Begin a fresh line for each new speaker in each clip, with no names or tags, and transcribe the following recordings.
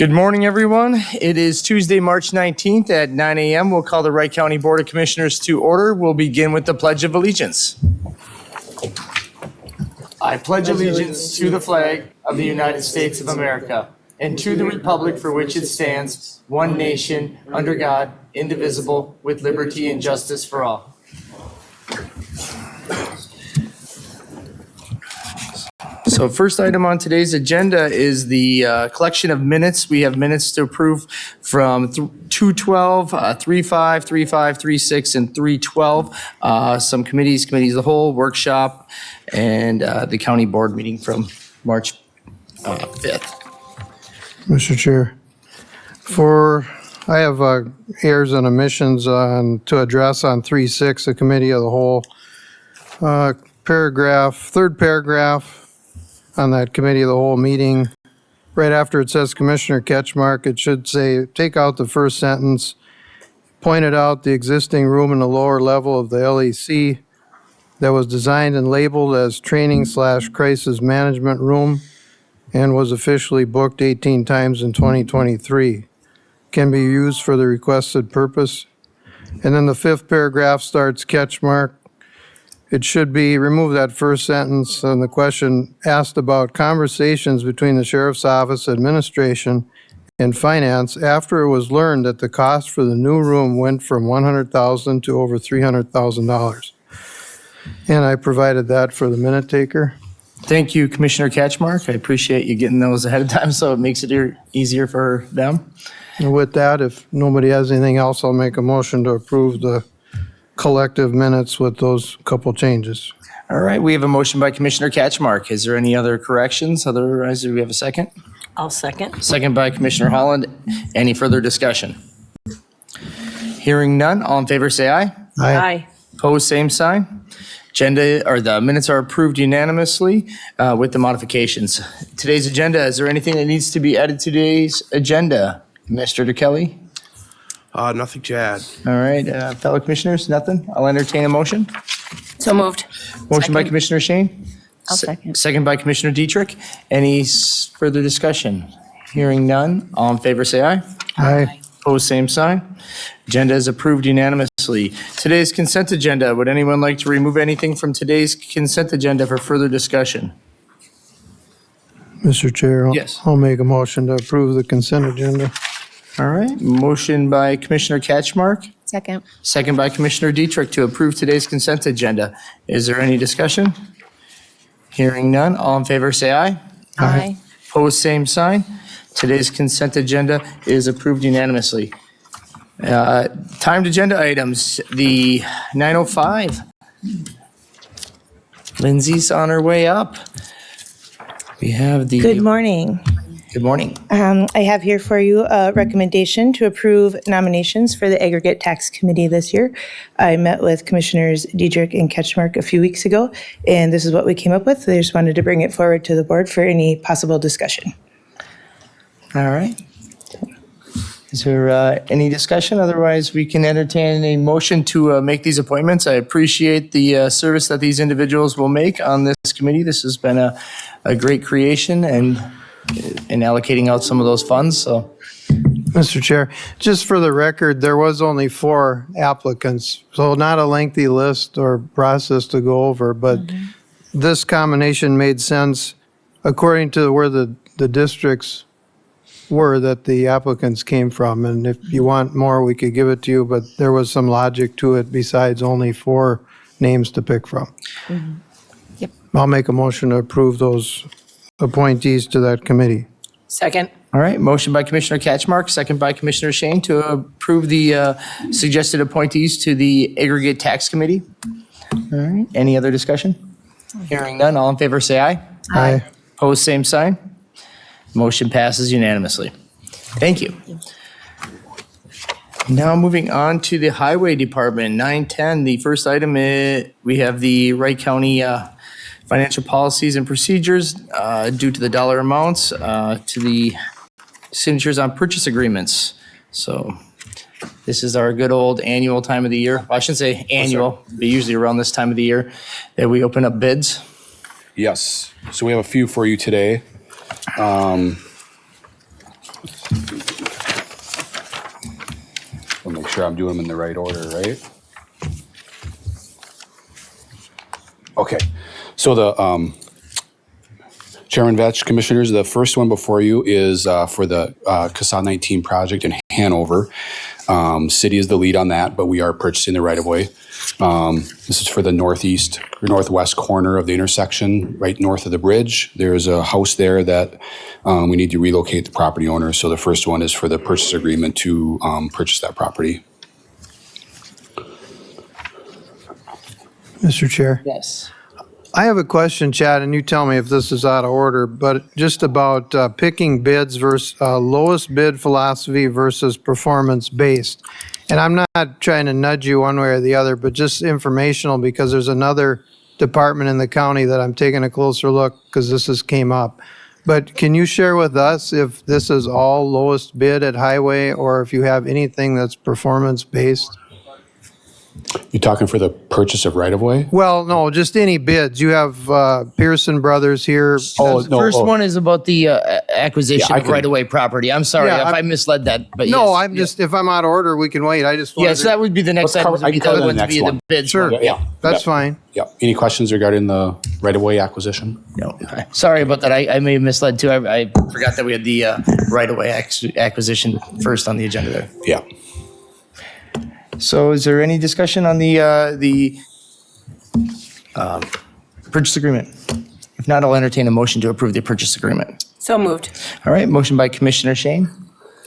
Good morning, everyone. It is Tuesday, March 19th at 9 a.m. We'll call the Wright County Board of Commissioners to order. We'll begin with the Pledge of Allegiance. I pledge allegiance to the flag of the United States of America and to the republic for which it stands, one nation, under God, indivisible, with liberty and justice for all. So first item on today's agenda is the collection of minutes. We have minutes to approve from 2/12, 3/5, 3/5, 3/6, and 3/12. Some committees of the whole, workshop, and the county board meeting from March 5th.
Mr. Chair, I have errors and omissions to address on 3/6, the committee of the whole. Third paragraph on that committee of the whole meeting, right after it says Commissioner Ketchmark, it should say, take out the first sentence, pointed out the existing room in the lower level of the LEC that was designed and labeled as training/crisis management room and was officially booked 18 times in 2023. Can be used for the requested purpose. And then the fifth paragraph starts Ketchmark. It should be, remove that first sentence, and the question asked about conversations between the Sheriff's Office, administration, and finance after it was learned that the cost for the new room went from $100,000 to over $300,000. And I provided that for the minute taker.
Thank you, Commissioner Ketchmark. I appreciate you getting those ahead of time so it makes it easier for them.
And with that, if nobody has anything else, I'll make a motion to approve the collective minutes with those couple changes.
All right, we have a motion by Commissioner Ketchmark. Is there any other corrections? Otherwise, do we have a second?
I'll second.
Second by Commissioner Holland. Any further discussion? Hearing none, all in favor say aye.
Aye.
Opposed, same sign. The minutes are approved unanimously with the modifications. Today's agenda, is there anything that needs to be added to today's agenda? Mr. Kelly?
Nothing to add.
All right, fellow commissioners, nothing? I'll entertain a motion.
So moved.
Motion by Commissioner Shane.
I'll second.
Second by Commissioner Dietrich. Any further discussion? Hearing none, all in favor say aye.
Aye.
Opposed, same sign. Agenda is approved unanimously. Today's consent agenda, would anyone like to remove anything from today's consent agenda for further discussion?
Mr. Chair,
Yes.
I'll make a motion to approve the consent agenda.
All right, motion by Commissioner Ketchmark,
Second.
second by Commissioner Dietrich to approve today's consent agenda. Is there any discussion? Hearing none, all in favor say aye.
Aye.
Opposed, same sign. Today's consent agenda is approved unanimously. Timed agenda items, the 9:05. Lindsay's on her way up. We have the.
Good morning.
Good morning.
I have here for you a recommendation to approve nominations for the Aggregate Tax Committee this year. I met with Commissioners Diedrich and Ketchmark a few weeks ago, and this is what we came up with. I just wanted to bring it forward to the board for any possible discussion.
All right. Is there any discussion? Otherwise, we can entertain a motion to make these appointments. I appreciate the service that these individuals will make on this committee. This has been a great creation and allocating out some of those funds, so.
Mr. Chair, just for the record, there was only 4 applicants, so not a lengthy list or process to go over, but this combination made sense according to where the districts were that the applicants came from. And if you want more, we could give it to you, but there was some logic to it besides only 4 names to pick from.
Yep.
I'll make a motion to approve those appointees to that committee.
Second.
All right, motion by Commissioner Ketchmark, second by Commissioner Shane to approve the suggested appointees to the Aggregate Tax Committee. All right, any other discussion? Hearing none, all in favor say aye.
Aye.
Opposed, same sign. Motion passes unanimously. Thank you. Now moving on to the Highway Department, 910. The first item, we have the Wright County financial policies and procedures due to the dollar amounts to the signatures on purchase agreements. So this is our good old annual time of the year. Well, I shouldn't say annual, but usually around this time of the year that we open up bids.
Yes. So we have a few for you today.
I'll make sure I'm doing them in the right order, right? Okay, so the Chairman Vetch, Commissioners, the first one before you is for the CASA 19 project in Hanover. City is the lead on that, but we are purchasing the right-of-way. This is for the northeast or northwest corner of the intersection, right north of the bridge. There's a house there that we need to relocate the property owner. So the first one is for the purchase agreement to purchase that property.
Mr. Chair.
Yes.
I have a question, Chad, and you tell me if this is out of order, but just about picking bids versus lowest bid philosophy versus performance-based. And I'm not trying to nudge you one way or the other, but just informational because there's another department in the county that I'm taking a closer look because this has came up. But can you share with us if this is all lowest bid at highway or if you have anything that's performance-based?
You talking for the purchase of right-of-way?
Well, no, just any bids. You have Pearson Brothers here.
Oh,
The first one is about the acquisition
Yeah, I
of
can-
right-of-way property. I'm sorry
Yeah,
if I
I'm-
misled that, but yes.
No, I'm just, if I'm out of order, we can wait. I just wanted
Yes,
to.
that would be the next
Let's
item.
cover- I can
The
cover
other
the
one to
next
be the
one.
bids.
Sure.
one.
Yeah.
That's
yeah,
fine.
Yeah. Any questions regarding the right-of-way acquisition?
No, sorry about that. I may have misled too. I forgot that we had the right-of-way acquisition first on the agenda there.
Yeah.
So is there any discussion on the purchase agreement? If not, I'll entertain a motion to approve the purchase agreement.
So moved.
All right, motion by Commissioner Shane,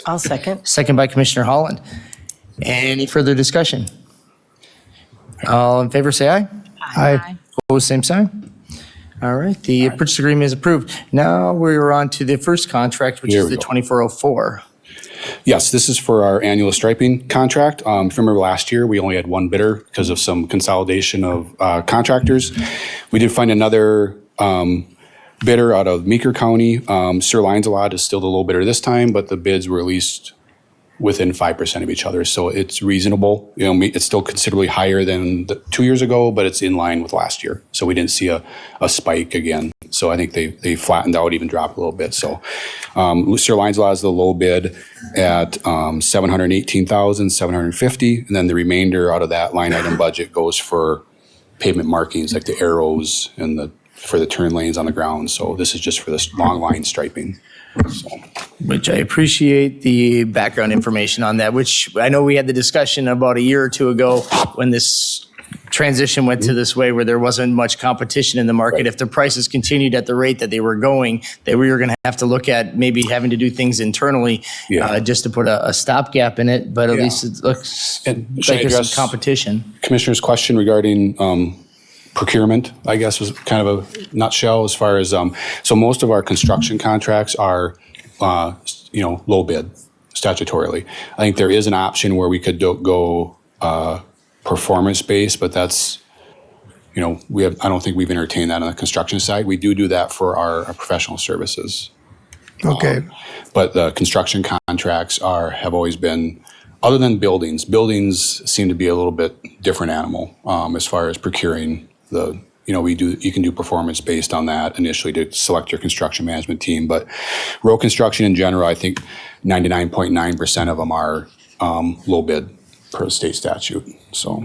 I'll second.
second by Commissioner Holland. Any further discussion? All in favor, say aye.
Aye.
Opposed, same sign. All right, the purchase agreement is approved. Now we're on to the first contract, which
Here
is
we
the
go.
2404.
Yes, this is for our annual striping contract. If you remember last year, we only had one bidder because of some consolidation of contractors. We did find another bidder out of Meeker County. Sir Lancelot is still the low bidder this time, but the bids were at least within 5% of each other. So it's reasonable. You know, it's still considerably higher than 2 years ago, but it's in line with last year. So we didn't see a spike again. So I think they flattened out, even dropped a little bit. So Sir Lancelot is the low bid at $718,750, and then the remainder out of that line item budget goes for pavement markings like the arrows and for the turn lanes on the ground. So this is just for this long line striping. So.
Which I appreciate the background information on that, which I know we had the discussion about a year or two ago when this transition went to this way where there wasn't much competition in the market.
Right.
If the prices continued at the rate that they were going, that we were going to have to look at maybe having to do things internally
Yeah.
just to put a stopgap in it. But at
Yeah.
least it looks
And
like
should I
there's some
address-
competition.
Commissioner's question regarding procurement, I guess, was kind of a nutshell as far as, so most of our construction contracts are, low bid statutorily. I think there is an option where we could go performance-based, but that's, I don't think we've entertained that on the construction side. We do that for our professional services.
Okay.
But the construction contracts have always been, other than buildings seem to be a little bit different animal as far as procuring you can do performance based on that initially to select your construction management team. But road construction in general, I think 99.9% of them are low bid per state statute. So.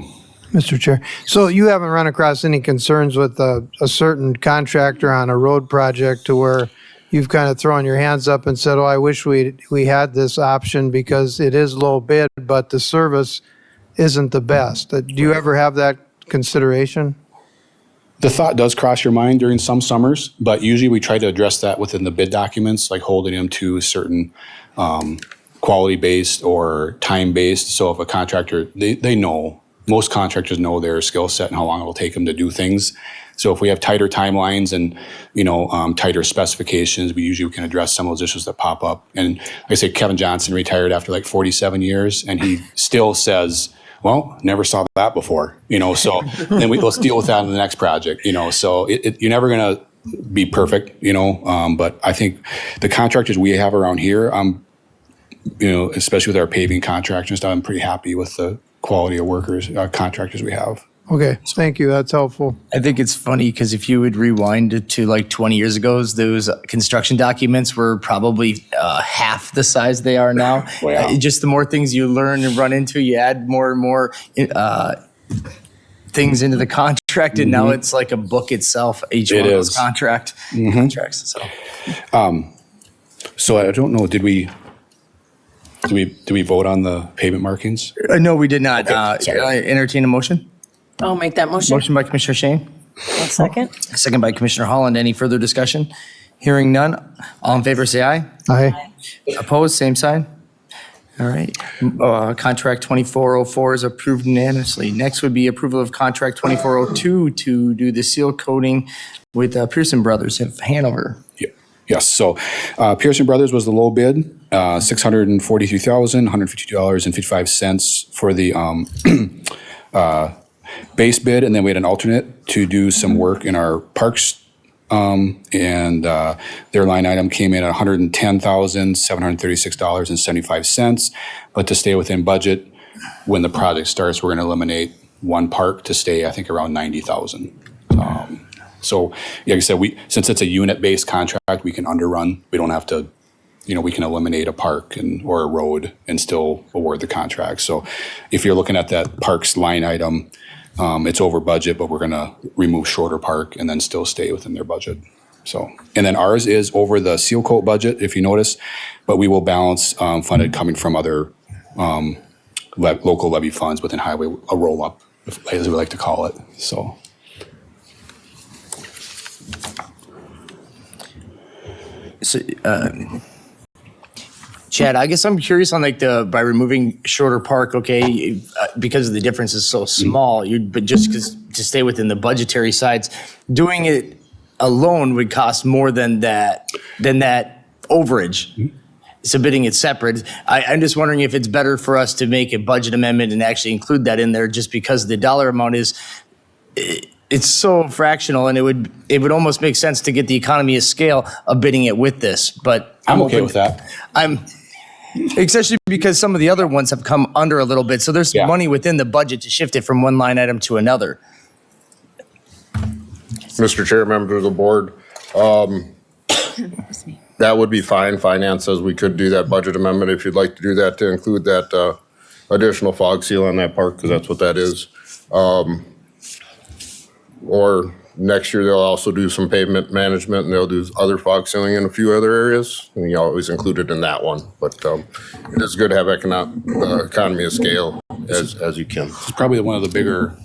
Mr. Chair, so you haven't run across any concerns with a certain contractor on a road project to where you've kind of thrown your hands up and said, oh, I wish we had this option because it is low bid, but the service isn't the best. Do you ever have that consideration?
The thought does cross your mind during some summers, but usually we try to address that within the bid documents, like holding them to a certain quality-based or time-based. So if a contractor, they know, most contractors know their skill set and how long it will take them to do things. So if we have tighter timelines and, tighter specifications, we usually can address some of those issues that pop up. And like I say, Kevin Johnson retired after like 47 years, and he still says, well, never saw that before, so then let's deal with that in the next project, so you're never going to be perfect, but I think the contractors we have around here, especially with our paving contractors and stuff, I'm pretty happy with the quality of workers, contractors we have.
Okay, thank you, that's helpful.
I think it's funny because if you would rewind it to like 20 years ago, those construction documents were probably half the size they are now.
Wow.
Just the more things you learn and run into, you add more and more things into the contract, and now it's like a book itself. Each one of those
is.
contracts. So
So I don't know, did we vote on the pavement markings?
no, we did not.
sorry.
I entertain a motion.
I'll make that motion.
Motion by Commissioner Shane,
I'll second.
second by Commissioner Holland. Any further discussion? Hearing none. All in favor, say aye.
Aye.
Opposed, same sign. All right. Contract 2404 is approved unanimously. Next would be approval of contract 2402 to do the seal coating with Pearson Brothers of Hanover.
Yeah. Yes, so Pearson Brothers was the low bid, $643,152.55 for the base bid, and then we had an alternate to do some work in our parks, and their line item came in at $110,736.75. But to stay within budget, when the project starts, we're going to eliminate one park to stay, I think, around $90,000. So, like I said, since it's a unit-based contract, we can underrun. We don't have to, we can eliminate a park or a road and still award the contract. So if you're looking at that parks line item, it's over budget, but we're going to remove shorter park and then still stay within their budget. So, and then ours is over the seal coat budget, if you notice, but we will balance funded coming from other local levy funds within highway, a roll-up, as we like to call it. So.
So, Chad, I guess I'm curious on by removing shorter park, okay, because the difference is so small, but just to stay within the budgetary sides, doing it alone would cost more than that overage. Submitting it separate. I'm just wondering if it's better for us to make a budget amendment and actually include that in there, just because the dollar amount it's so fractional, and it would almost make sense to get the economy of scale of bidding it with this. But
I'm okay with that.
Especially because some of the other ones have come under a little bit, so there's money within the budget to shift it from one line item to another.
Mr. Chair, members of the board, that would be fine. Finance says we could do that budget amendment if you'd like to do that, to include that additional fog seal on that park, because that's what that is. Or next year, they'll also do some pavement management, and they'll do other fog sealing in a few other areas, and you always include it in that one. But it is good to have economy of scale as you can.
It's probably one of the bigger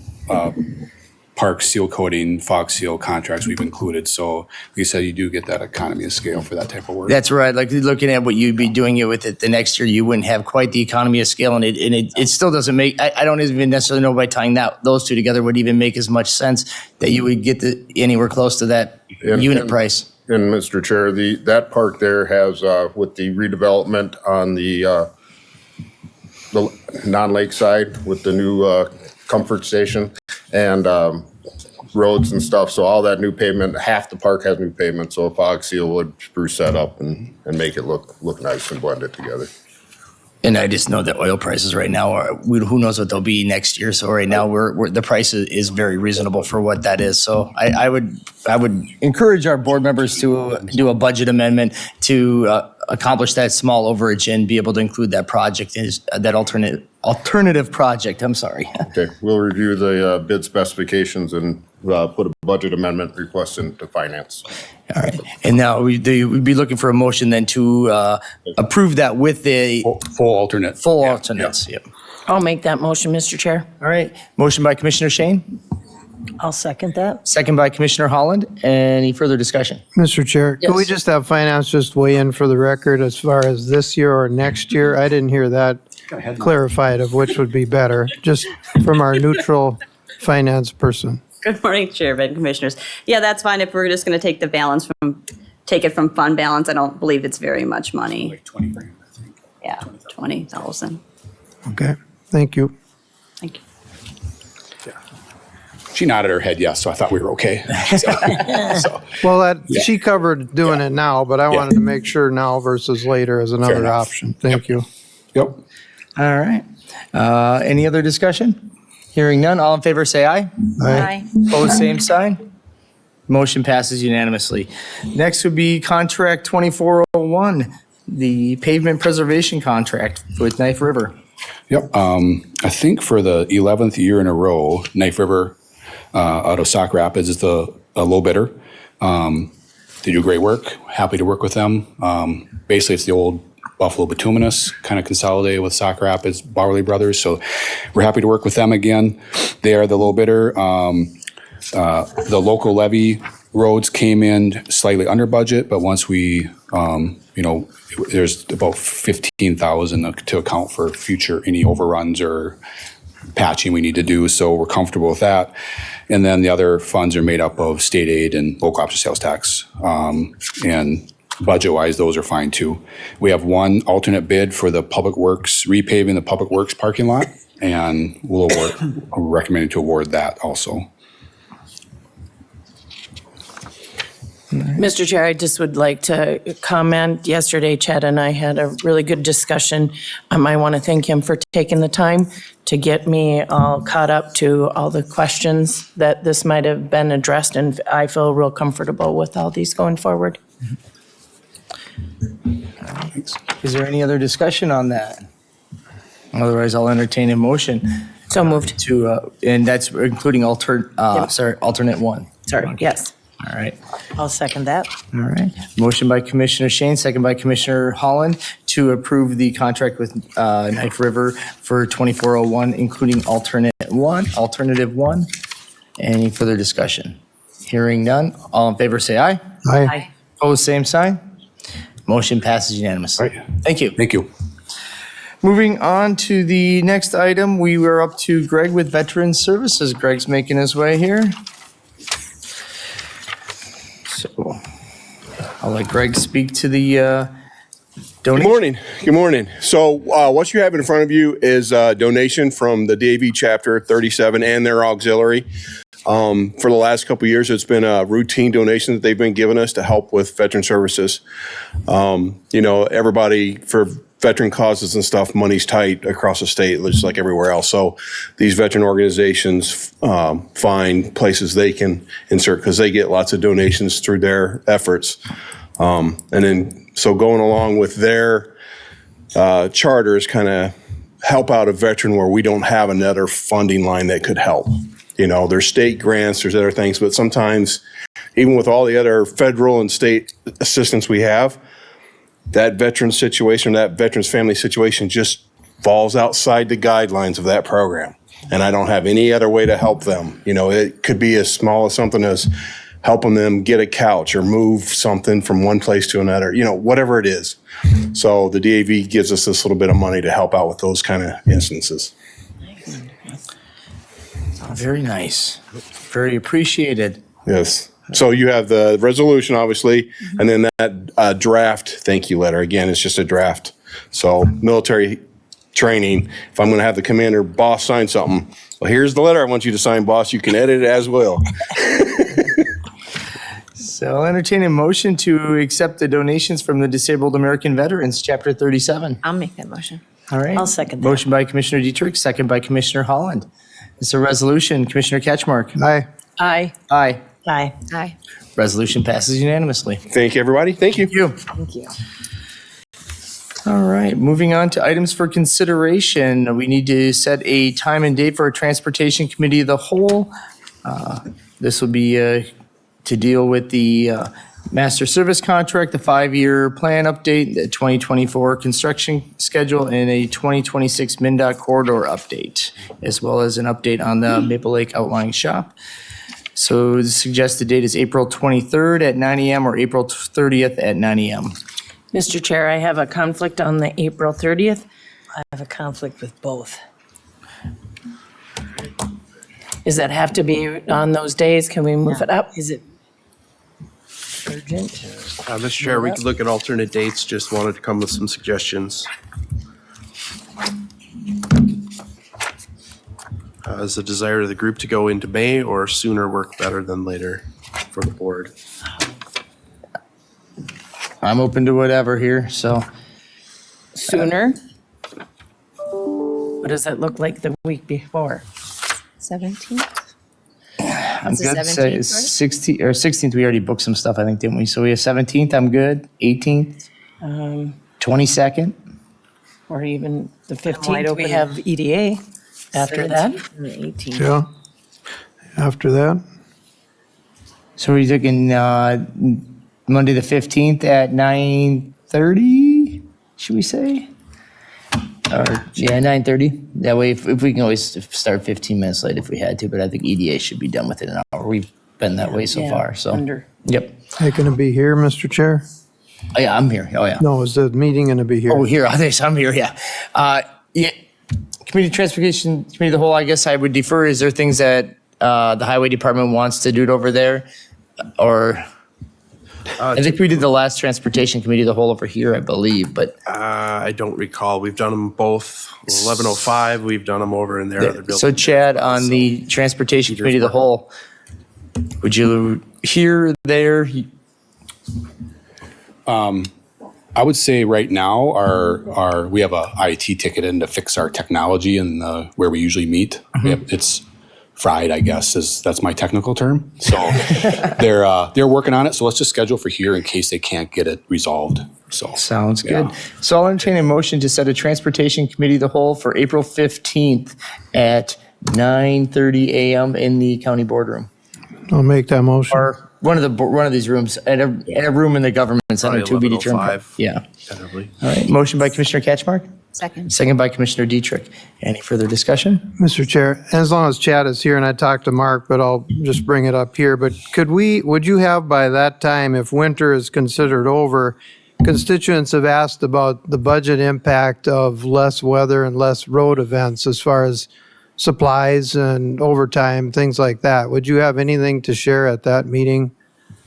park seal coating, fog seal contracts we've included. So, like you said, you do get that economy of scale for that type of work.
That's right. Like looking at what you'd be doing it with it the next year, you wouldn't have quite the economy of scale, and it still doesn't make. I don't even necessarily know by tying those two together would even make as much sense that you would get anywhere close to that unit price.
And Mr. Chair, that park there has with the redevelopment on the non-lake side with the new comfort station and roads and stuff. So all that new pavement, half the park has new pavement. So a fog seal would spruce that up and make it look nice and blend it together.
And I just know that oil prices right now are, who knows what they'll be next year. So right now the price is very reasonable for what that is. So I would encourage our board members to do a budget amendment to accomplish that small overage and be able to include that project that alternative project. I'm sorry.
Okay, we'll review the bid specifications and put a budget amendment request into finance.
All right. And now we'd be looking for a motion then to approve that with the
Full alternate.
full alternates. Yep.
I'll make that motion, Mr. Chair.
All right. Motion by Commissioner Shane,
I'll second that.
second by Commissioner Holland. Any further discussion?
Mr. Chair, can we
Yes.
just have finance just weigh in for the record as far as this year or next year? I didn't hear that clarified of which would be better, just from our neutral finance person.
Good morning, Chairman and Commissioners. Yeah, that's fine if we're just going to take the balance take it from fund balance. I don't believe it's very much money.
Like 20 grand, I think.
Yeah, 20,000.
Okay, thank you.
Thank you.
She nodded her head yes, so I thought we were okay. So,
Well, she covered doing it now, but I wanted to make sure now versus later as another
enough.
option. Thank you.
yep.
All right. Any other discussion? Hearing none, all in favor say aye.
Aye.
Opposed, same sign. Motion passes unanimously. Next would be contract 2401, the pavement preservation contract with Knife River.
Yep. I think for the 11th year in a row, Knife River out of Sauk Rapids is a low bidder. They do great work. Happy to work with them. Basically, it's the old Buffalo bituminous, kind of consolidated with Sauk Rapids, Barley Brothers. So we're happy to work with them again. They are the low bidder. The local levy roads came in slightly under budget, but once we, there's about 15,000 to account for future any overruns or patching we need to do. So we're comfortable with that. And then the other funds are made up of state aid and local option sales tax. And budget-wise, those are fine too. We have one alternate bid for the Public Works, repaving the Public Works parking lot, and we're recommending to award that also.
Mr. Chair, I just would like to comment. Yesterday, Chad and I had a really good discussion. I want to thank him for taking the time to get me all caught up to all the questions that this might have been addressed, and I feel real comfortable with all these going forward.
Thanks.
Is there any other discussion on that? Otherwise, I'll entertain a motion
So moved.
to, and that's including alternate one.
Sorry, yes.
All right.
I'll second that.
All right. Motion by Commissioner Shane, second by Commissioner Holland to approve the contract with Knife River for 2401, including alternative one. Any further discussion? Hearing none. All in favor, say aye.
Aye.
Opposed, same sign. Motion passes unanimously.
Right.
Thank you.
Thank you.
Moving on to the next item, we were up to Greg with Veteran Services. Greg's making his way here. So I'll let Greg speak to the
Good
donation.
morning. Good morning. So what you have in front of you is a donation from the DAV Chapter 37 and their auxiliary. For the last couple of years, it's been a routine donation that they've been giving us to help with veteran services. Everybody for veteran causes and stuff, money's tight across the state, just like everywhere else. So these veteran organizations find places they can insert because they get lots of donations through their efforts. So going along with their charters kind of help out a veteran where we don't have another funding line that could help. There's state grants, there's other things, but sometimes even with all the other federal and state assistance we have, that veteran situation, that veteran's family situation just falls outside the guidelines of that program. And I don't have any other way to help them. It could be as small as something as helping them get a couch or move something from one place to another, whatever it is. So the DAV gives us this little bit of money to help out with those kind of instances.
Very nice. Very appreciated.
Yes. So you have the resolution, obviously, and then that draft thank you letter. Again, it's just a draft. So military training, if I'm going to have the commander boss sign something, well, here's the letter I want you to sign, boss. You can edit it as well.
So I'll entertain a motion to accept the donations from the Disabled American Veterans, Chapter 37.
I'll make that motion.
All right.
I'll second that.
Motion by Commissioner Dietrich, second by Commissioner Holland. It's a resolution. Commissioner Ketchmark.
Aye.
Aye.
Aye.
Aye. Aye.
Resolution passes unanimously.
Thank you, everybody. Thank you.
Thank you.
All right, moving on to items for consideration. We need to set a time and date for a Transportation Committee of the Whole. This will be to deal with the master service contract, the 5-year plan update, the 2024 construction schedule, and a 2026 MnDOT corridor update, as well as an update on the Maple Lake Outlying Shop. So the suggested date is April 23rd at 9 a.m. or April 30th at 9 a.m.
Mr. Chair, I have a conflict on the April 30th. I have a conflict with both. Does that have to be on those days? Can we move it up? Is it urgent?
Mr. Chair, we could look at alternate dates, just wanted to come with some suggestions. Is the desire of the group to go into May or sooner work better than later for the board?
I'm open to whatever here, so.
Sooner? What does that look like the week before?
17th?
I'm
Is the
good.
17th right?
16th or 16th, we already booked some stuff, I think, didn't we? So we have 17th, I'm good. 18th, 22nd.
Or even the
wide
15th, we
open.
have EDA after that.
17th and the 18th.
Yeah. After that,
So we're looking Monday the 15th at 9:30, should we say? Or, yeah, 9:30. That way, if we can always start 15 minutes late if we had to, but I think EDA should be done within an hour. We've been that way so
Yeah,
far, so.
under.
Yep.
they going to be here, Mr. Chair?
Oh, yeah, I'm here. Oh, yeah.
No, is the meeting going to be here?
Oh, here, others, I'm here, yeah. Yeah, Committee Transportation, Committee of the Whole, I guess I would defer. Is there things that the Highway Department wants to do it over there? Or, I think we did the last Transportation Committee of the Whole over here, I believe, but
I don't recall. We've done them both. 11:05. We've done them over in their other building.
so Chad, on the Transportation Committee of the Whole, would you here, there?
I would say right now, we have a IT ticket in to fix our technology and where we usually meet. It's fried, I guess, that's my technical term. So they're working on it. So let's just schedule for here in case they can't get it resolved. So
Sounds good.
Yeah.
So I'll entertain a motion to set a Transportation Committee of the Whole for April 15th at 9:30 a.m. in the county boardroom.
I'll make that motion.
Or one of these rooms, at a room in the government center to be determined.
11:05.
Yeah.
Tentatively.
All right. Motion by Commissioner Catchmark,
Second.
second by Commissioner Dietrich. Any further discussion?
Mr. Chair, as long as Chad is here, and I talked to Mark, but I'll just bring it up here, but would you have by that time, if winter is considered over, constituents have asked about the budget impact of less weather and less road events as far as supplies and overtime, things like that. Would you have anything to share at that meeting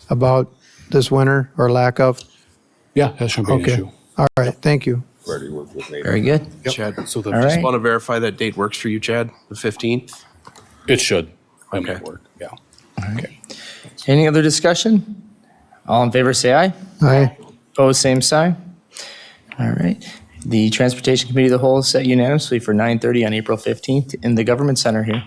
about this winter or lack of?
yeah, that shouldn't be an
Okay.
issue.
All right, thank you.
Already worked with Nate.
Very good.
Chad, so
All
just
right.
want to verify that date works for you, Chad, the 15th?
It should. That
Okay.
might work. Yeah.
Any other discussion? All in favor, say aye.
Aye.
Opposed, same sign. All right. The Transportation Committee of the Whole is set unanimously for 9:30 on April 15th in the Government Center here.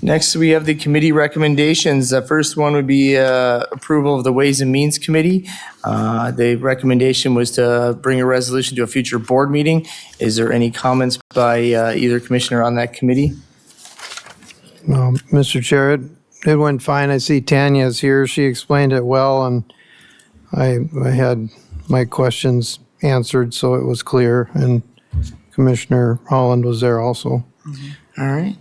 Next, we have the committee recommendations. The first one would be approval of the Ways and Means Committee. The recommendation was to bring a resolution to a future board meeting. Is there any comments by either commissioner on that committee?
Mr. Chair, it went fine. I see Tanya's here. She explained it well, and I had my questions answered, so it was clear, and Commissioner Holland was there also.
All right.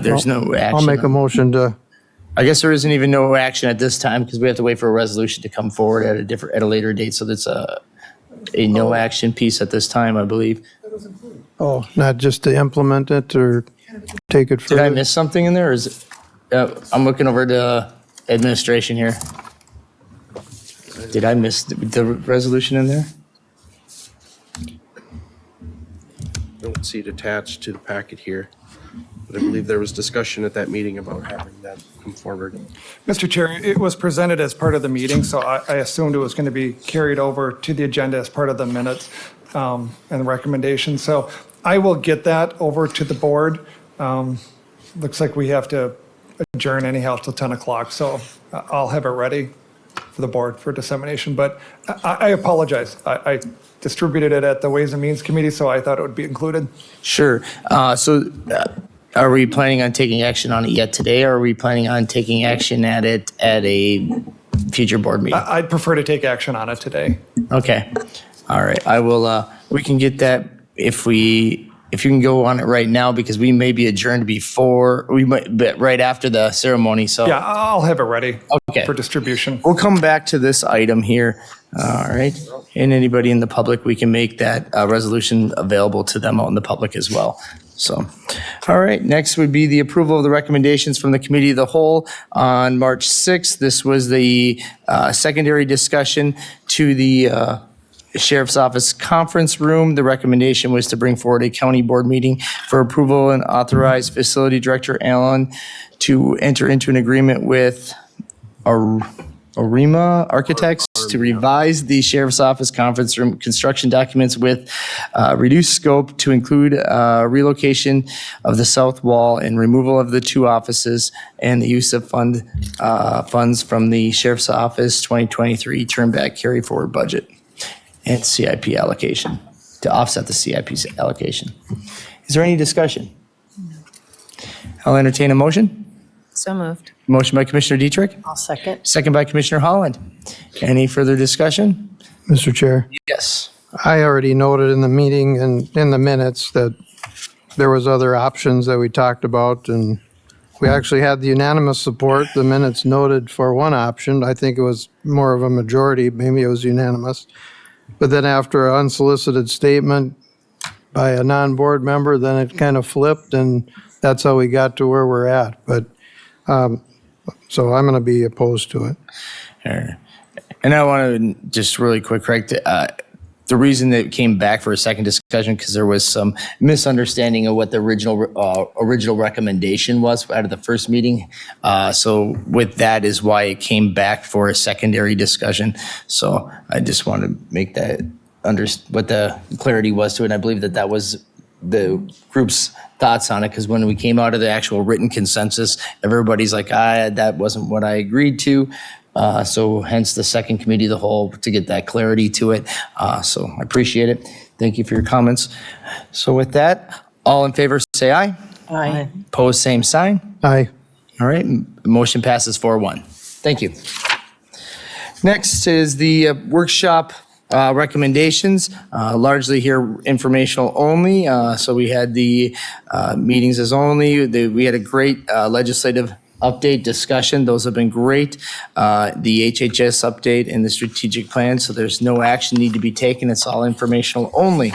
There's no action.
I'll make a motion to,
I guess there isn't even no action at this time because we have to wait for a resolution to come forward at a later date. So that's a no action piece at this time, I believe.
not just to implement it or take it
Did I
further?
miss something in there? Or is it, I'm looking over to administration here. Did I miss the resolution in there?
Don't see it attached to the packet here. But I believe there was discussion at that meeting about having that come forward.
Mr. Chair, it was presented as part of the meeting, so I assumed it was going to be carried over to the agenda as part of the minutes and the recommendation. So I will get that over to the board. Looks like we have to adjourn anyhow till 10 o'clock, so I'll have it ready for the board for dissemination. But I apologize. I distributed it at the Ways and Means Committee, so I thought it would be included.
Sure. Are we planning on taking action on it yet today, or are we planning on taking action at it at a future board meeting?
I'd prefer to take action on it today.
Okay. All right. I will, we can get that if you can go on it right now, because we may be adjourned but right after the ceremony, so.
Yeah, I'll have it ready
Okay.
for distribution.
We'll come back to this item here. All right. And anybody in the public, we can make that resolution available to them out in the public as well. So, all right. Next would be the approval of the recommendations from the Committee of the Whole on March 6th. This was the secondary discussion to the Sheriff's Office Conference Room. The recommendation was to bring forward a county board meeting for approval and authorize Facility Director Allen to enter into an agreement with Arima Architects to revise the Sheriff's Office conference room construction documents with reduced scope to include relocation of the south wall and removal of the 2 offices and the use of funds from the Sheriff's Office 2023 turn back carry forward budget and CIP allocation to offset the CIP allocation. Is there any discussion? I'll entertain a motion.
So moved.
Motion by Commissioner Dietrich,
I'll second.
second by Commissioner Holland. Any further discussion?
Mr. Chair,
Yes.
I already noted in the meeting and in the minutes that there was other options that we talked about, and we actually had the unanimous support. The minutes noted for one option. I think it was more of a majority, maybe it was unanimous. But then after an unsolicited statement by a non-board member, then it kind of flipped, and that's how we got to where we're at. But, so I'm going to be opposed to it.
And I want to just really quick correct the reason that it came back for a second discussion because there was some misunderstanding of what the original recommendation was out of the first meeting. So with that is why it came back for a secondary discussion. So I just want to make that what the clarity was to it. And I believe that that was the group's thoughts on it because when we came out of the actual written consensus, everybody's like, that wasn't what I agreed to. So hence the second committee of the whole to get that clarity to it. So I appreciate it. Thank you for your comments. So with that, all in favor say aye.
Aye.
Opposed, same sign.
Aye.
All right, motion passes 4-1. Thank you. Next is the workshop recommendations, largely here informational only. So we had the meetings as only. We had a great legislative update discussion. Those have been great. The HHS update and the strategic plan. So there's no action need to be taken. It's all informational only.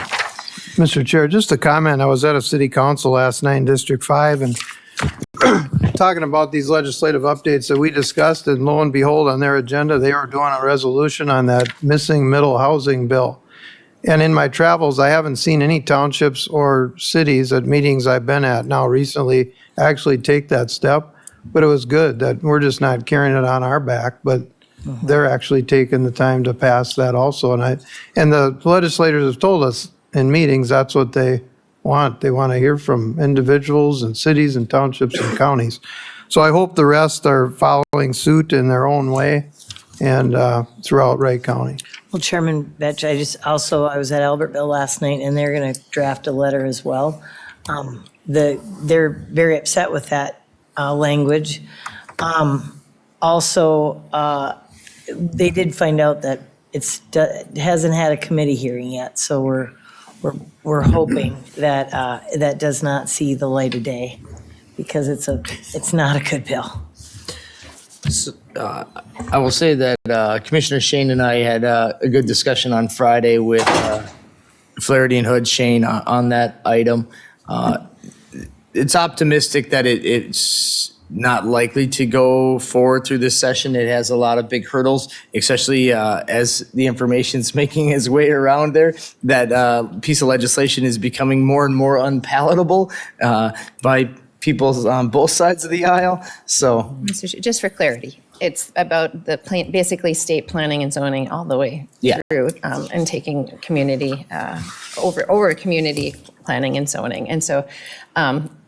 Mr. Chair, just a comment. I was at a city council last night in District 5 and talking about these legislative updates that we discussed, and lo and behold, on their agenda, they were doing a resolution on that missing middle housing bill. And in my travels, I haven't seen any townships or cities at meetings I've been at now recently actually take that step. But it was good that we're just not carrying it on our back, but they're actually taking the time to pass that also. And the legislators have told us in meetings that's what they want. They want to hear from individuals and cities and townships and counties. So I hope the rest are following suit in their own way and throughout Wright County.
Well, Chairman Betch, I was at Albertville last night, and they're going to draft a letter as well. They're very upset with that language. Also, they did find out that it hasn't had a committee hearing yet, so we're hoping that that does not see the light of day because it's not a good bill.
I will say that Commissioner Shane and I had a good discussion on Friday with Flaherty and Hood Shane on that item. It's optimistic that it's not likely to go forward through this session. It has a lot of big hurdles, especially as the information's making its way around there. That piece of legislation is becoming more and more unpalatable by people on both sides of the aisle. So,
Mr. Chair, just for clarity, it's about the basically state planning and zoning all the way through, and taking community over community planning and zoning. And so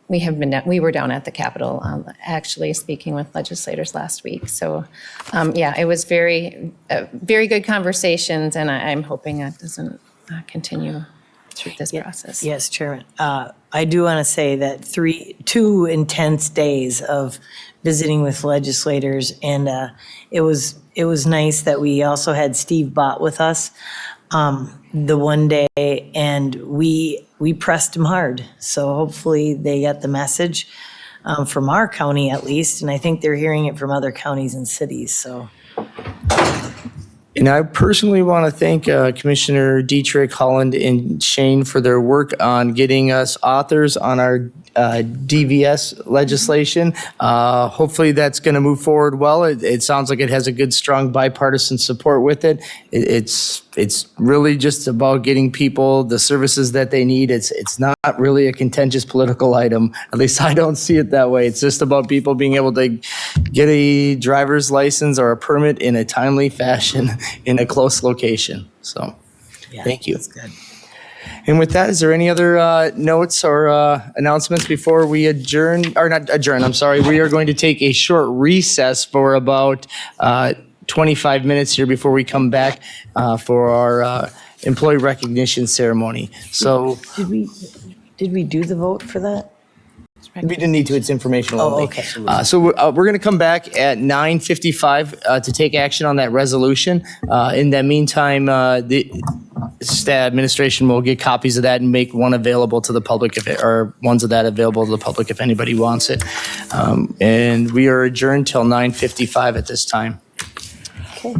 we were down at the Capitol actually speaking with legislators last week. So it was very good conversations, and I'm hoping that doesn't continue through this process.
Yes, Chairman. I do want to say that 2 intense days of visiting with legislators, and it was nice that we also had Steve Bott with us the one day, and we pressed him hard. So hopefully they got the message from our county at least, and I think they're hearing it from other counties and cities. So.
And I personally want to thank Commissioner Dietrich, Holland, and Shane for their work on getting us authors on our DVS legislation. Hopefully that's going to move forward well. It sounds like it has a good, strong bipartisan support with it. It's really just about getting people the services that they need. It's not really a contentious political item. At least I don't see it that way. It's just about people being able to get a driver's license or a permit in a timely fashion in a close location. So, thank you.
That's good.
And with that, is there any other notes or announcements before we adjourn? Or not adjourn, I'm sorry. We are going to take a short recess for about 25 minutes here before we come back for our employee recognition ceremony. So
Did we do the vote for that?
we didn't need to, it's informational
Oh,
only.
okay.
So we're going to come back at 9:55 to take action on that resolution. In the meantime, the staff administration will get copies of that and make one available to the public, or ones of that available to the public if anybody wants it. And we are adjourned till 9:55 at this time.
Okay.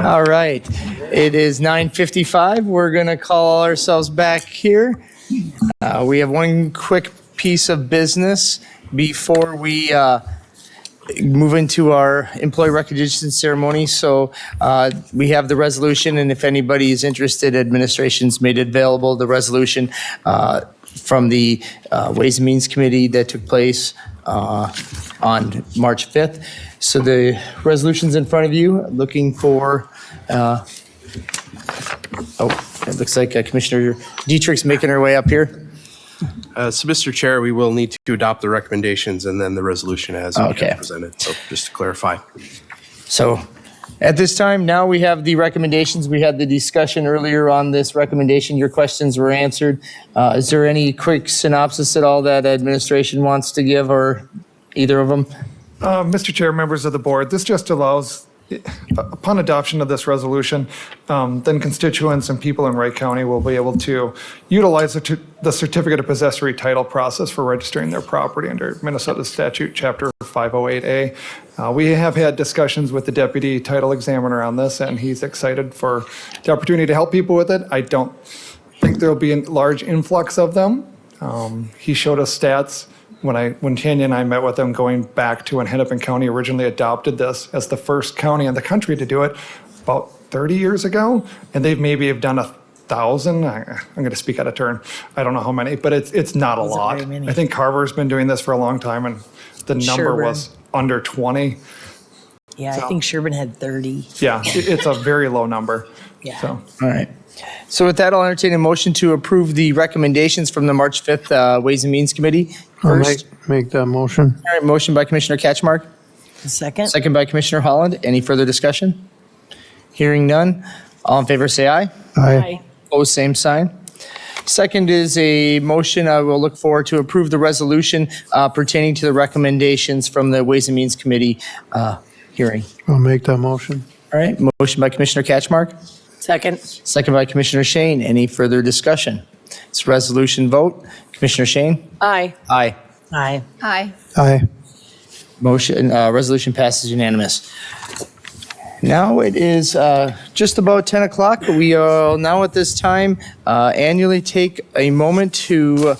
All right. It is 9:55. We're going to call ourselves back here. We have one quick piece of business before we move into our employee recognition ceremony. So we have the resolution, and if anybody is interested, administration's made it available, the resolution from the Ways and Means Committee that took place on March 5th. So the resolution's in front of you, looking for, it looks like Commissioner Dietrich's making her way up here.
So, Mr. Chair, we will need to adopt the recommendations and then the resolution as presented. So just to clarify.
So at this time, now we have the recommendations. We had the discussion earlier on this recommendation. Your questions were answered. Is there any quick synopsis at all that administration wants to give, or either of them?
Mr. Chair, members of the board, this just allows, upon adoption of this resolution, then constituents and people in Wright County will be able to utilize the certificate of possessory title process for registering their property under Minnesota statute, chapter 508A. We have had discussions with the deputy title examiner on this, and he's excited for the opportunity to help people with it. I don't think there'll be a large influx of them. He showed us stats when Tanya and I met with them going back to when Hennepin County originally adopted this as the first county in the country to do it about 30 years ago, and they've maybe have done 1,000. I'm going to speak out of turn. I don't know how many, but it's not a lot.
very many.
I think Carver's been doing this for a long time, and the number
Sherburne.
was under 20.
Yeah, I think Sherburne had 30.
Yeah, it's a very low number.
Yeah.
So.
All right. So with that, I'll entertain a motion to approve the recommendations from the March 5th Ways and Means Committee.
I'll
First,
make that motion.
all right, motion by Commissioner Ketchmark,
Second?
second by Commissioner Holland. Any further discussion? Hearing none. All in favor, say aye.
Aye.
Opposed, same sign. Second is a motion I will look for to approve the resolution pertaining to the recommendations from the Ways and Means Committee hearing.
I'll make that motion.
All right, motion by Commissioner Ketchmark,
Second?
second by Commissioner Shane. Any further discussion? It's a resolution vote. Commissioner Shane?
Aye.
Aye.
Aye.
Aye.
Aye.
Motion, resolution passes unanimous. Now it is just about 10 o'clock. We are now at this time annually take a moment to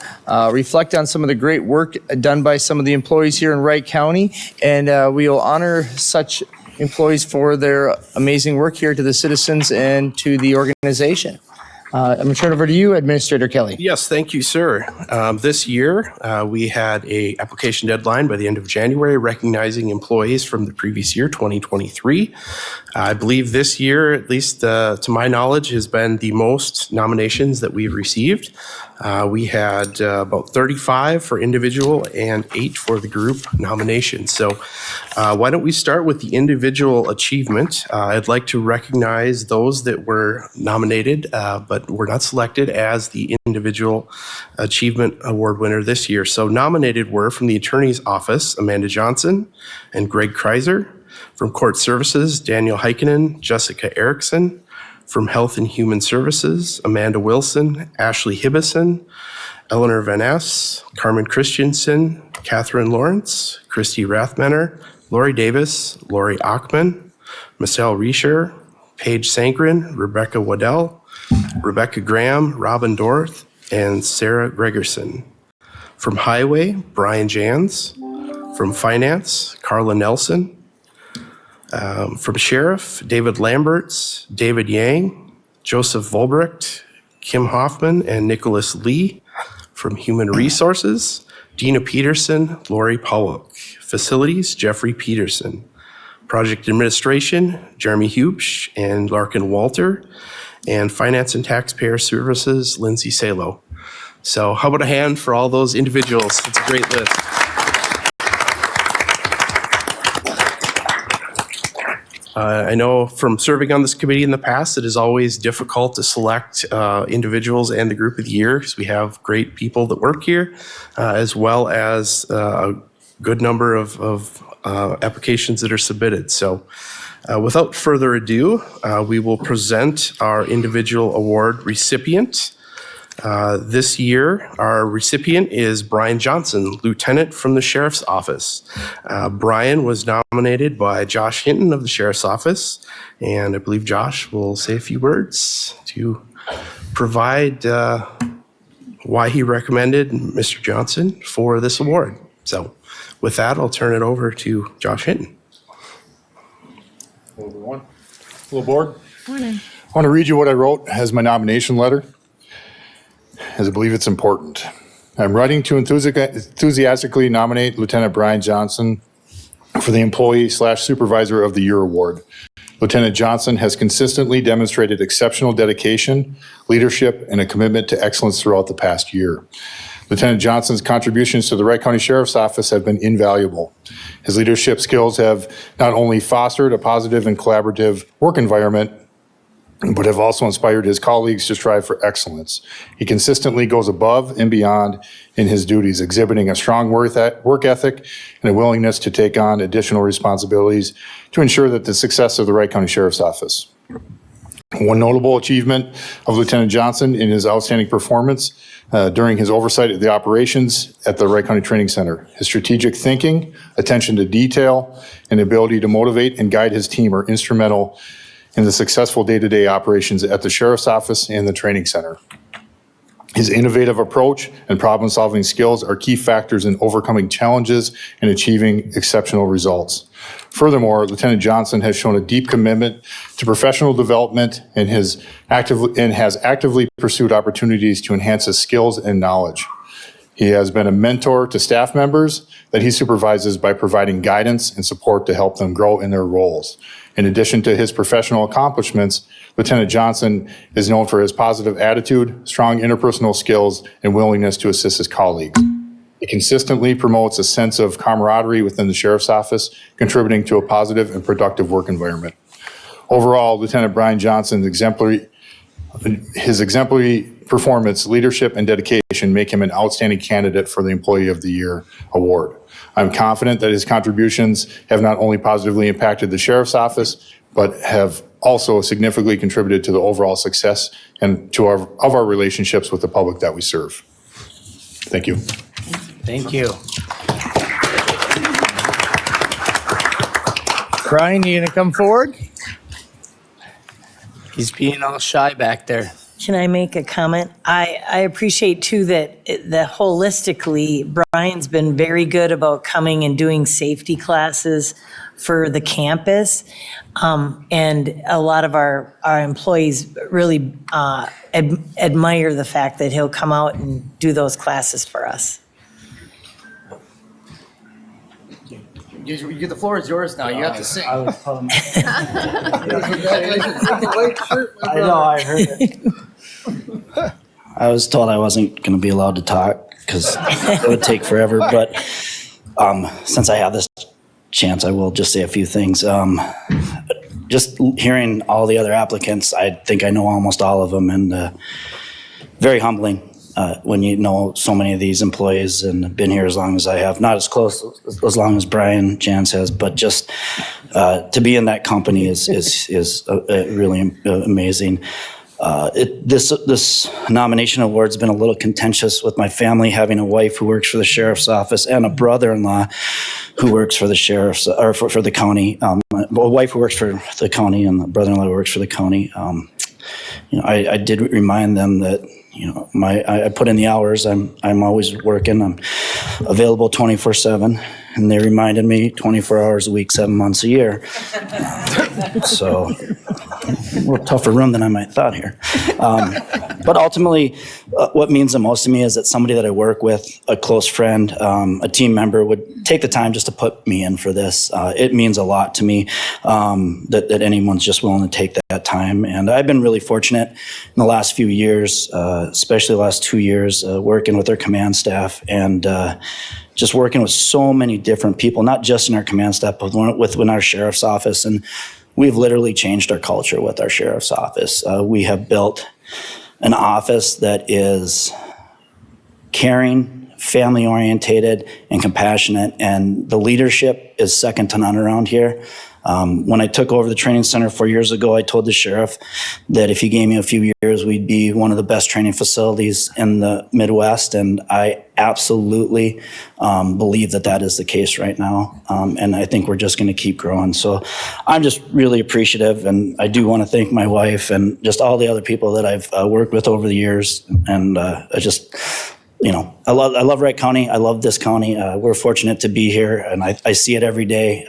reflect on some of the great work done by some of the employees here in Wright County, and we will honor such employees for their amazing work here to the citizens and to the organization. I'm going to turn it over to you, Administrator Kelly.
Yes, thank you, sir. This year, we had a application deadline by the end of January recognizing employees from the previous year, 2023. I believe this year, at least to my knowledge, has been the most nominations that we've received. We had about 35 for individual and 8 for the group nominations. So why don't we start with the individual achievement? I'd like to recognize those that were nominated but were not selected as the individual achievement award winner this year. So nominated were from the Attorney's Office, Amanda Johnson and Greg Kreiser. From Court Services, Daniel Heikkinen, Jessica Erickson. From Health and Human Services, Amanda Wilson, Ashley Hibbison, Eleanor Van Ness, Carmen Christensen, Catherine Lawrence, Christy Rathmanner, Lori Davis, Lori Achman, Marcel Riescher, Paige Sankrin, Rebecca Waddell, Rebecca Graham, Robin Dorth, and Sarah Gregerson. From Highway, Brian Jans. From Finance, Carla Nelson. From Sheriff, David Lamberts, David Yang, Joseph Volbrecht, Kim Hoffman, and Nicholas Lee. From Human Resources, Dina Peterson, Lori Pollock. Facilities, Jeffrey Peterson. Project Administration, Jeremy Hubsch and Larkin Walter. And Finance and Taxpayer Services, Lindsay Salo. So how about a hand for all those individuals? It's a great list. I know from serving on this committee in the past, it is always difficult to select individuals and the group of the year because we have great people that work here, as well as a good number of applications that are submitted. So without further ado, we will present our individual award recipient. This year, our recipient is Brian Johnson, Lieutenant from the Sheriff's Office. Brian was nominated by Josh Hinton of the Sheriff's Office, and I believe Josh will say a few words to provide why he recommended Mr. Johnson for this award. So with that, I'll turn it over to Josh Hinton.
Hello, everyone. Hello, board. Morning. I want to read you what I wrote as my nomination letter, as I believe it's important. I'm writing to enthusiastically nominate Lieutenant Brian Johnson for the Employee/Supervisor of the Year award. Lieutenant Johnson has consistently demonstrated exceptional dedication, leadership, and a commitment to excellence throughout the past year. Lieutenant Johnson's contributions to the Wright County Sheriff's Office have been invaluable. His leadership skills have not only fostered a positive and collaborative work environment, but have also inspired his colleagues to strive for excellence. He consistently goes above and beyond in his duties, exhibiting a strong work ethic and a willingness to take on additional responsibilities to ensure that the success of the Wright County Sheriff's Office. One notable achievement of Lieutenant Johnson in his outstanding performance during his oversight of the operations at the Wright County Training Center. His strategic thinking, attention to detail, and ability to motivate and guide his team are instrumental in the successful day-to-day operations at the Sheriff's Office and the Training Center. His innovative approach and problem-solving skills are key factors in overcoming challenges and achieving exceptional results. Furthermore, Lieutenant Johnson has shown a deep commitment to professional development and has actively pursued opportunities to enhance his skills and knowledge. He has been a mentor to staff members that he supervises by providing guidance and support to help them grow in their roles. In addition to his professional accomplishments, Lieutenant Johnson is known for his positive attitude, strong interpersonal skills, and willingness to assist his colleagues. He consistently promotes a sense of camaraderie within the Sheriff's Office, contributing to a positive and productive work environment. Overall, Lieutenant Brian Johnson's exemplary performance, leadership, and dedication make him an outstanding candidate for the Employee of the Year award. I'm confident that his contributions have not only positively impacted the Sheriff's Office, but have also significantly contributed to the overall success and to our relationships with the public that we serve. Thank you.
Thank you. Brian, you gonna come forward? He's being all shy back there.
Can I make a comment? I appreciate too that holistically, Brian's been very good about coming and doing safety classes for the campus. And a lot of our employees really admire the fact that he'll come out and do those classes for us.
The floor is yours now. You have to sing.
I know, I heard it. I was told I wasn't going to be allowed to talk because it would take forever, but since I have this chance, I will just say a few things. Just hearing all the other applicants, I think I know almost all of them, and very humbling. When you know so many of these employees and have been here as long as I have, not as close as long as Brian Jans has, but just to be in that company is really amazing. This nomination award's been a little contentious with my family, having a wife who works for the Sheriff's Office and a brother-in-law who works for the Sheriff's or for the county. A wife who works for the county and the brother-in-law who works for the county. I did remind them that I put in the hours. I'm always working. I'm available 24/7, and they reminded me 24 hours a week, 7 months a year. So a little tougher room than I might thought here. But ultimately, what means the most to me is that somebody that I work with, a close friend, a team member, would take the time just to put me in for this. It means a lot to me that anyone's just willing to take that time. And I've been really fortunate in the last few years, especially the last 2 years, working with our command staff and just working with so many different people, not just in our command staff, but within our Sheriff's Office. And we've literally changed our culture with our Sheriff's Office. We have built an office that is caring, family-orientated, and compassionate, and the leadership is second to none around here. When I took over the training center 4 years ago, I told the sheriff that if he gave me a few years, we'd be one of the best training facilities in the Midwest, and I absolutely believe that that is the case right now, and I think we're just going to keep growing. So I'm just really appreciative, and I do want to thank my wife and just all the other people that I've worked with over the years, and I just, I love Wright County. I love this county. We're fortunate to be here, and I see it every day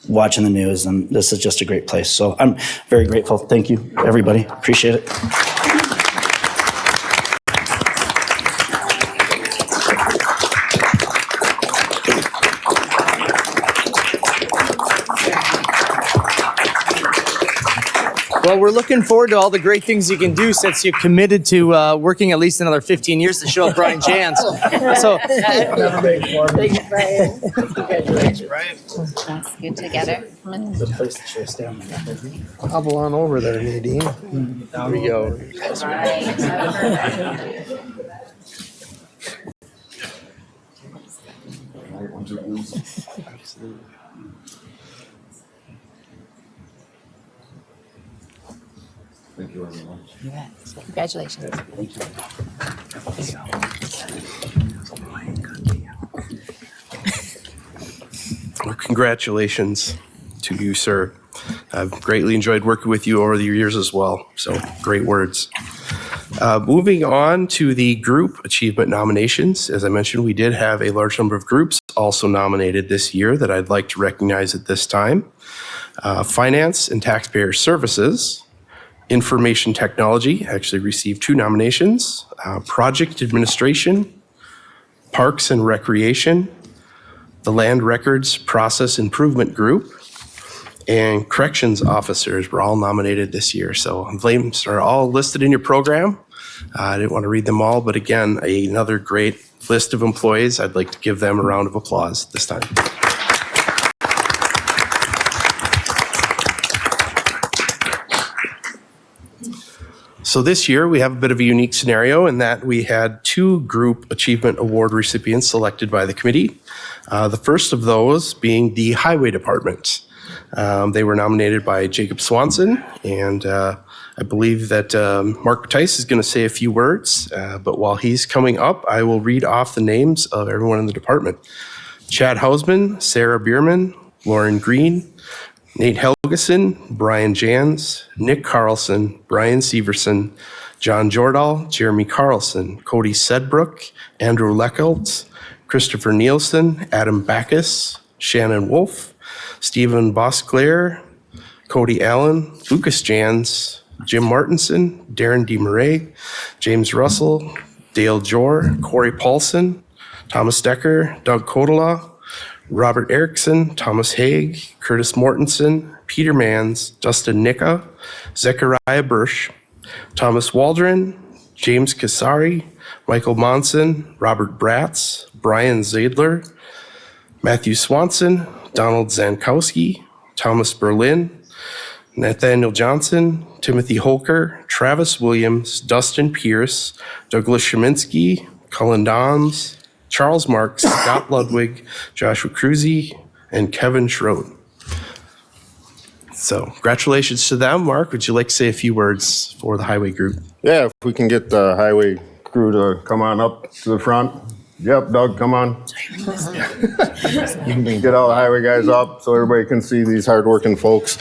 watching the news, and this is just a great place. So I'm very grateful. Thank you, everybody. Appreciate it.
Well, we're looking forward to all the great things you can do since you're committed to working at least another 15 years to show up Brian Jans. So,
Thanks, Brian.
Thanks, Brian.
That's good together.
The place that should stay on.
Hobble on over there, Nadine.
There we go.
Thank you very much.
You bet. Congratulations.
Well, congratulations to you, sir. I've greatly enjoyed working with you over the years as well. So great words. Moving on to the group achievement nominations. As I mentioned, we did have a large number of groups also nominated this year that I'd like to recognize at this time. Finance and Taxpayer Services. Information Technology actually received 2 nominations. Project Administration, Parks and Recreation, the Land Records Process Improvement Group, and Corrections Officers were all nominated this year. So names are all listed in your program. I didn't want to read them all, but again, another great list of employees. I'd like to give them a round of applause this time. So this year, we have a bit of a unique scenario in that we had 2 Group Achievement Award recipients selected by the committee. The first of those being the Highway Department. They were nominated by Jacob Swanson, and I believe that Mark Tice is going to say a few words, but while he's coming up, I will read off the names of everyone in the department. Chad Hausman, Sarah Bierman, Lauren Green, Nate Helgeson, Brian Jans, Nick Carlson, Brian Severson, John Jordahl, Jeremy Carlson, Cody Sedbrook, Andrew Leckelt, Christopher Nielsen, Adam Backus, Shannon Wolf, Stephen Bosclair, Cody Allen, Lucas Jans, Jim Martinson, Darren DeMarais, James Russell, Dale Jor, Corey Paulson, Thomas Decker, Doug Kodala, Robert Erickson, Thomas Haig, Curtis Mortensen, Peter Mans, Dustin Nicka, Zechariah Bursch, Thomas Waldron, James Kasari, Michael Monson, Robert Bratz, Brian Zadler, Matthew Swanson, Donald Zankowski, Thomas Berlin, Nathaniel Johnson, Timothy Holker, Travis Williams, Dustin Pierce, Douglas Sheminsky, Cullen Dons, Charles Marks, Scott Ludwig, Joshua Cruzy, and Kevin Schroed. So congratulations to them. Mark, would you like to say a few words for the highway group?
Yeah, if we can get the highway crew to come on up to the front. Yep, Doug, come on. Get all the highway guys up so everybody can see these hardworking folks.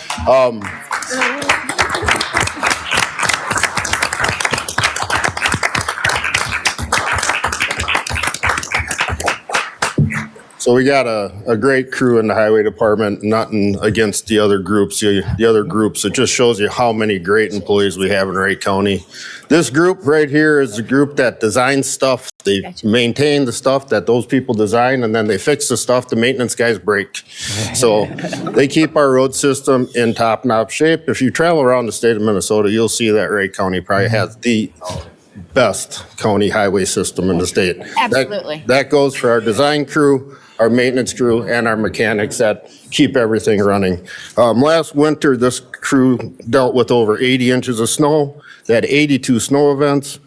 So we got a great crew in the highway department, nothing against the other groups. The other groups, it just shows you how many great employees we have in Wright County. This group right here is the group that designs stuff. They maintain the stuff that those people design, and then they fix the stuff the maintenance guys break. So they keep our road system in top-notch shape. If you travel around the state of Minnesota, you'll see that Wright County probably has the best county highway system in the state.
Absolutely.
That goes for our design crew, our maintenance crew, and our mechanics that keep everything running. Last winter, this crew dealt with over 80 inches of snow. They had 82 snow events.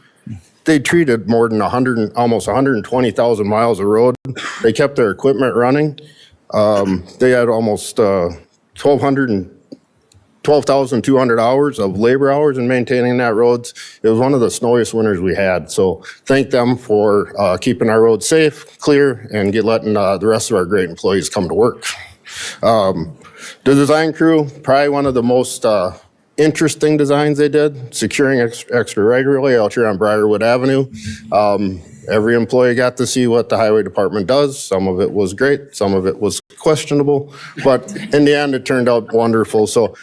They treated more than almost 120,000 miles of road. They kept their equipment running. They had almost 12,200 hours of labor hours in maintaining that roads. It was one of the snowiest winters we had. So thank them for keeping our roads safe, clear, and letting the rest of our great employees come to work. The design crew, probably one of the most interesting designs they did, securing extra right-of-way out here on Briarwood Avenue. Every employee got to see what the highway department does. Some of it was great, some of it was questionable, but in the end, it turned out wonderful. So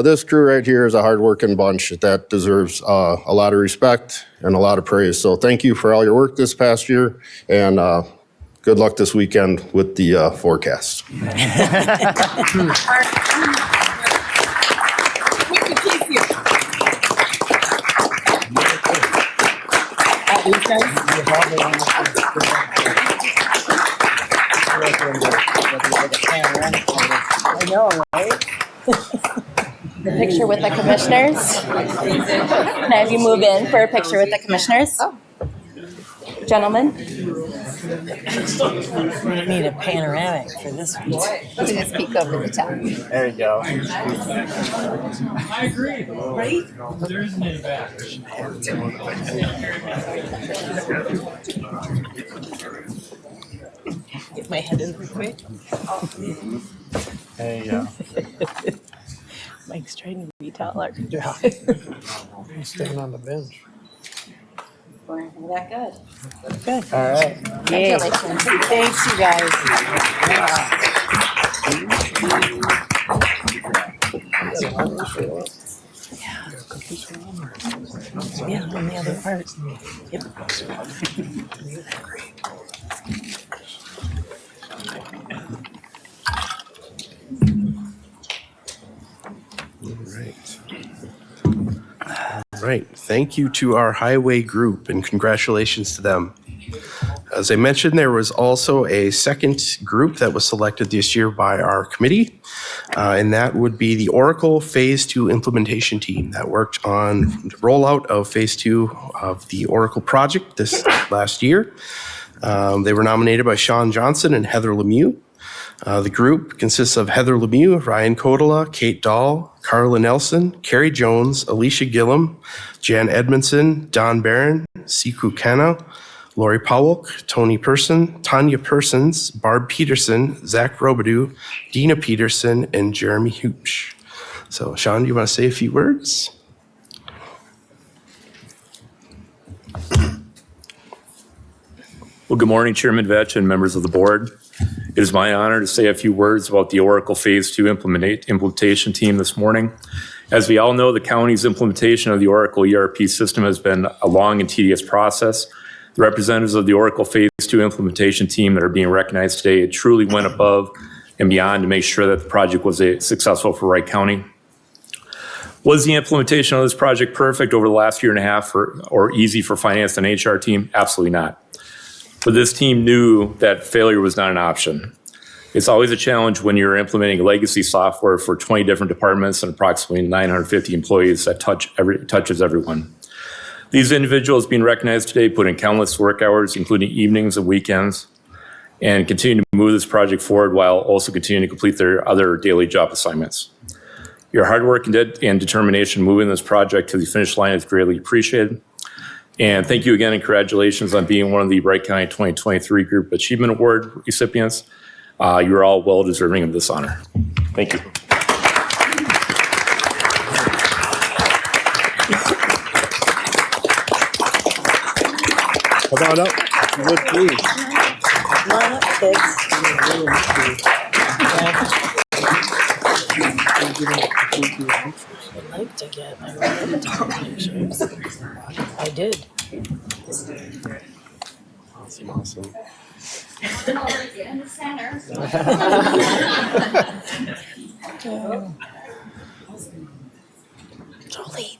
this crew right here is a hardworking bunch that deserves a lot of respect and a lot of praise. So thank you for all your work this past year, and good luck this weekend with the forecast.
I know, right?
The picture with the commissioners. Can I have you move in for a picture with the commissioners? Gentlemen.
We need a panoramic for this one.
Just peek over the top.
There you go.
I agree. Right? There isn't any back.
Get my head in real quick.
There you go.
Mike's trying to be taller.
Staying on the bench.
That good.
Good.
All right.
Yay.
Congratulations.
Thanks, you guys. Yeah, on the other part. Yep.
Right. Thank you to our highway group and congratulations to them. As I mentioned, there was also a second group that was selected this year by our committee, and that would be the Oracle Phase 2 implementation team that worked on the rollout of Phase 2 of the Oracle project this last year. They were nominated by Sean Johnson and Heather Lemieux. The group consists of Heather Lemieux, Ryan Kotola, Kate Dahl, Carla Nelson, Carrie Jones, Alicia Gillum, Jan Edmondson, Don Barron, Siku Kano, Lori Powell, Tony Person, Tanya Persons, Barb Peterson, Zach Robidoux, Dina Peterson, and Jeremy Hooch. So, Sean, do you want to say a few words?
Well, good morning, Chairman Vetch and members of the board. It is my honor to say a few words about the Oracle Phase 2 implementation team this morning. As we all know, the county's implementation of the Oracle ERP system has been a long and tedious process. The representatives of the Oracle Phase 2 implementation team that are being recognized today truly went above and beyond to make sure that the project was successful for Wright County. Was the implementation of this project perfect over the last year and a half or easy for finance and HR team? Absolutely not. But this team knew that failure was not an option. It's always a challenge when you're implementing legacy software for 20 different departments and approximately 950 employees that touches everyone. These individuals being recognized today put in countless work hours, including evenings and weekends, and continue to move this project forward while also continuing to complete their other daily job assignments. Your hard work and determination moving this project to the finish line is greatly appreciated. And thank you again and congratulations on being one of the Wright County 2023 Group Achievement Award recipients. You're all well deserving of this honor. Thank you.
Come on up. Would please.
Come on up, kids. I'd like to get my pictures. I did.
Awesome.
In the center.
Jolene.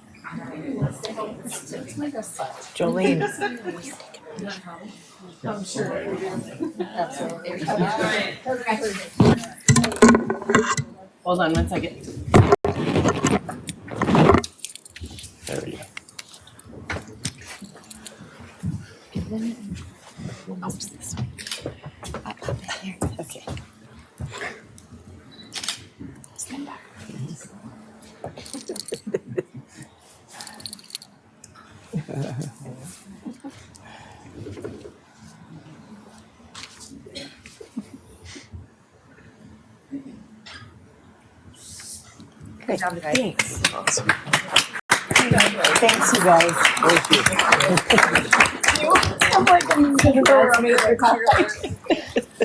Jolene.
I'm sure.
Hold on 1 second.
There we go.
Oops, this way. Here. Okay.
Thanks. Thanks, you guys.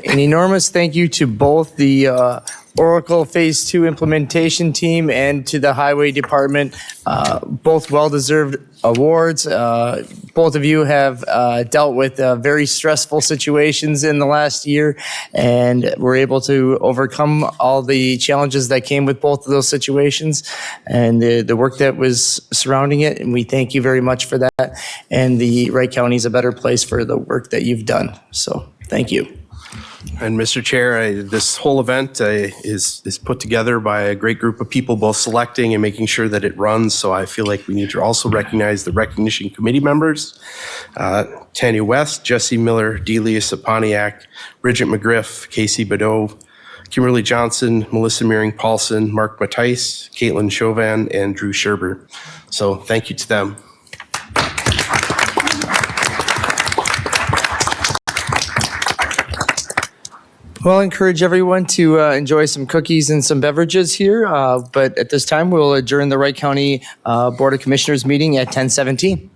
An enormous thank you to both the Oracle Phase 2 implementation team and to the Highway Department. Both well-deserved awards. Both of you have dealt with very stressful situations in the last year and were able to overcome all the challenges that came with both of those situations and the work that was surrounding it. And we thank you very much for that. And the Wright County is a better place for the work that you've done. So thank you.
And Mr. Chair, this whole event is put together by a great group of people, both selecting and making sure that it runs. So I feel like we need to also recognize the recognition committee members, Tanya West, Jesse Miller, Delia Saponiak, Bridget McGriff, Casey Badeau, Kimberly Johnson, Melissa Meering Paulson, Mark Mattice, Caitlin Chauvin, and Drew Sherber. So thank you to them.
Well, I encourage everyone to enjoy some cookies and some beverages here. But at this time, we'll adjourn the Wright County Board of Commissioners meeting at 10:17.